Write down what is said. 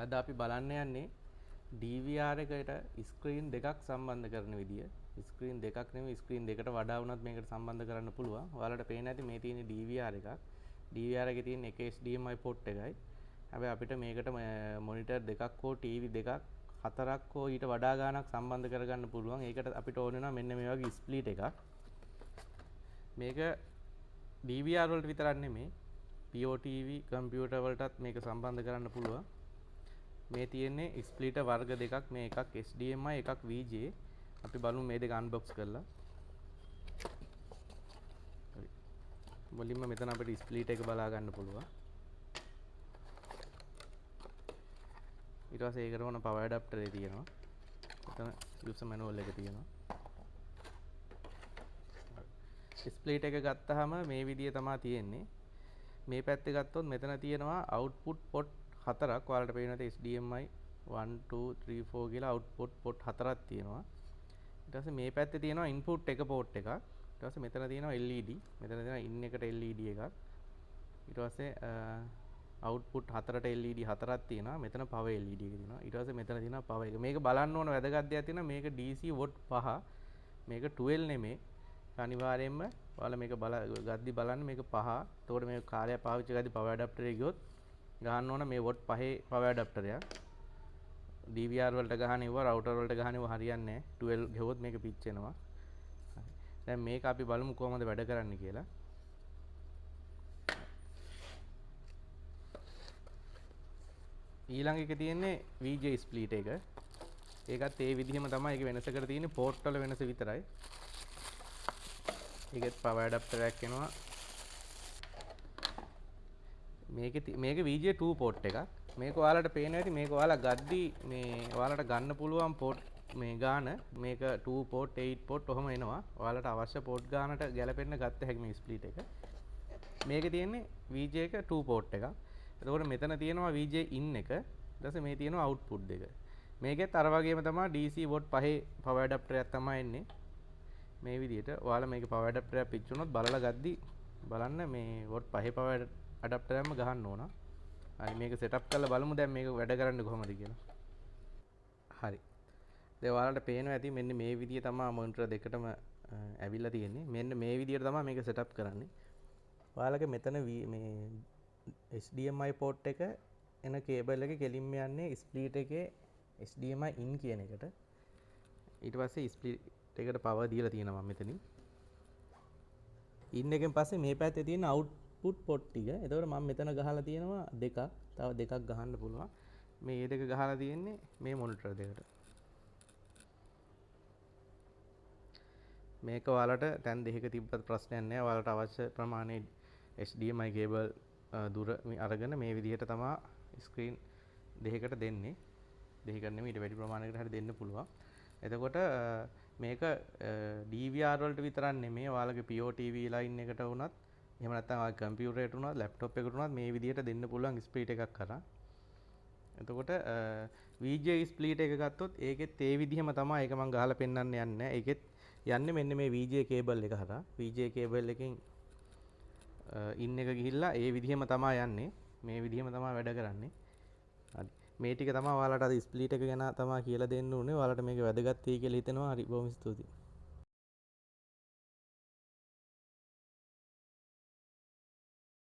අද අපි බලන්න යන්නේ DVR එකට ස්ක්‍රීන් දෙකක් සම්බන්ධ කරන විදිය. ස්ක්‍රීන් දෙකක් නෙමෙයි ස්ක්‍රීන් දෙකට වඩා වුණත් මේකට සම්බන්ධ කරන්න පුළුවන්. ඔයාලට පේන්නේ නැති මේ තියෙන DVR එකක්. DVR එකේ තියෙන එක HDMI port එකයි. හැබැයි අපිට මේකට මොනිටර් දෙකක් හෝ TV දෙකක් හතරක් හෝ ඊට වඩා ගාණක් සම්බන්ධ කරගන්න පුළුවන්. ඒකට අපිට ඕන වෙනවා මෙන්න මේ වගේ ස්ප්ලිට් එකක්. මේක DVR වලට විතරක් නෙමෙයි POTV කම්පියුටර් වලටත් මේක සම්බන්ධ කරන්න පුළුවන්. මේ තියෙන්නේ ස්ප්ලිටර් වර්ග දෙකක්. මේ එකක් HDMI එකක් VGA. අපි බලමු මේ දෙක අන්බොක්ස් කරලා. හරි. මුලින්ම මෙතන අපිට ස්ප්ලිටර් එක බලා ගන්න පුළුවන්. ඊට පස්සේ ඒකට ඕන පවර් ඇඩැප්ටර් එක තියෙනවා. මෙතන යූසර් මැනුවල් එක තියෙනවා. ස්ප්ලිට් එක ගත්තාම මේ විදිය තමයි තියෙන්නේ. මේ පැත්තේ ගත්තොත් මෙතන තියෙනවා අවුට්පුට් පොට් හතරක්. ඔයාලට පේනවා HDMI 1 2 3 4 කියලා අවුට්පුට් පොට් හතරක් තියෙනවා. ඊට පස්සේ මේ පැත්තේ තියෙනවා ඉන්පුට් එක පෝට් එකක්. ඊට පස්සේ මෙතන තියෙනවා LED. මෙතන තියෙනවා ඉන් එකට LED එකක්. ඊට පස්සේ අවුට්පුට් හතරට LED හතරක් තියෙනවා. මෙතන පවර් LED එක තියෙනවා. ඊට පස්සේ මෙතන තියෙනවා පවර් එක. මේක බලන්න ඕන වැදගත් දෙයක් තියෙනවා. මේක DC වොට් 5. මේක 12 නෙමෙයි. අනිවාර්යයෙන්ම ඔයාලා මේක ගද්දි බලන්න මේක 5. එතකොට මේ කාර්යය පාවිච්චි කරද්දි පවර් ඇඩැප්ටර් එක ගියොත් ගහන්න ඕන මේ වොට් 5 පවර් ඇඩැප්ටරයක්. DVR වලට ගහන ඉව රවුටර් වලට ගහන ඉව හරියන්නේ නැහැ. 12 ගෙවුවොත් මේක පිච්චෙනවා. හරි. දැන් මේක අපි බලමු කොහොමද වැඩ කරන්නේ කියලා. ඊළඟ එක තියෙන්නේ VGA ස්ප්ලිට් එක. ඒකත් ඒ විදිහම තමයි. ඒක වෙනසකට තියෙන්නේ පෝට් වල වෙනස විතරයි. ඒකෙත් පවර් ඇඩැප්ටරයක් එනවා. මේක VGA 2 පෝට් එකක්. මේක ඔයාලට පේනවා ඇති. මේක ඔයාලා ගද්දි මේ ඔයාලට ගන්න පුළුවන් පෝට් මේ ගාන මේක 2 පෝට් 8 පෝට් ඔහම එනවා. ඔයාලට අවශ්‍ය පෝට් ගානට ගැලපෙන්න ගත්ත හැකි මේ ස්ප්ලිට් එක. මේකේ තියෙන්නේ VGA එක 2 පෝට් එකක්. එතකොට මෙතන තියෙනවා VGA in එක. ඊට පස්සේ මේ තියෙනවා අවුට්පුට් දෙක. මේකෙත් අර වගේම තමයි DC වොට් 5 පවර් ඇඩැප්ටරයක් තමයි එන්නේ. මේ විදිහට ඔයාලා මේක පවර් ඇඩැප්ටරයක් පිච්චුනොත් බලලා ගද්දි බලන්න මේ වොට් 5 පවර් ඇඩැප්ටරයක්ම ගහන්න ඕන. හරි මේක සෙටප් කරලා බලමු දැන් මේක වැඩ කරන්නේ කොහොමද කියලා. හරි. දැන් ඔයාලට පේනවා ඇති මෙන්න මේ විදිය තමයි මොනිටර් දෙකටම ඇවිල්ලා තියෙන්නේ. මෙන්න මේ විදියට තමයි මේක සෙටප් කරන්නේ. ඔයාලගේ මෙතන මේ HDMI port එක එන කේබල් එක කෙලින්ම යන්නේ ස්ප්ලිට් එකේ HDMI in කියන එකට. ඊට පස්සේ ස්ප්ලිට් එකට පවර් දීලා තියෙනවා මම මෙතනින්. in එකෙන් පස්සේ මේ පැත්තේ තියෙන අවුට්පුට් පොට් ටික. එතකොට මම මෙතන ගහලා තියෙනවා දෙකක්. තව දෙකක් ගහන්න පුළුවන්. මේ දෙක ගහලා තියෙන්නේ මේ මොනිටර් දෙකට. මේක ඔයාලට තැන් දෙකක තිබ්බත් ප්‍රශ්නයක් නැහැ. ඔයාලට අවශ්‍ය ප්‍රමාණය HDMI කේබල් දුර අරගෙන මේ විදිහට තමයි ස්ක්‍රීන් දෙකකට දෙන්නේ. දෙකකට නෙමෙයි ඊට වැඩි ප්‍රමාණයකට හරි දෙන්න පුළුවන්. එතකොට මේක DVR වලට විතරක් නෙමෙයි ඔයාලගේ POTV ලයින් එකට වුණත් එහෙම නැත්නම් ඔයාගේ කම්පියුටරයට වුණත් ලැප්ටොප් එකට වුණත් මේ විදිහට දෙන්න පුළුවන් ස්ප්ලිට් එකක් කරා. එතකොට VGA ස්ප්ලිට් එක ගත්තොත් ඒකෙත් ඒ විදිහම තමයි. ඒක මම ගහලා පෙන්වන්න යන්නේ නැහැ. ඒකෙත් යන්නේ මෙන්න මේ VGA කේබල් එක හරහා. VGA කේබල් එකෙන් ඉන් එක ගිහිල්ලා ඒ විදිහම තමයි යන්නේ. මේ විදිහම තමයි වැඩ කරන්නේ. හරි. මේ ටික තමයි ඔයාලට අද ස්ප්ලිට් එක ගැන තමයි කියලා දෙන්න උනේ. ඔයාලට මේක වැදගත් වෙයි කියලා හිතෙනවා. හරි බොහොම ස්තුතියි.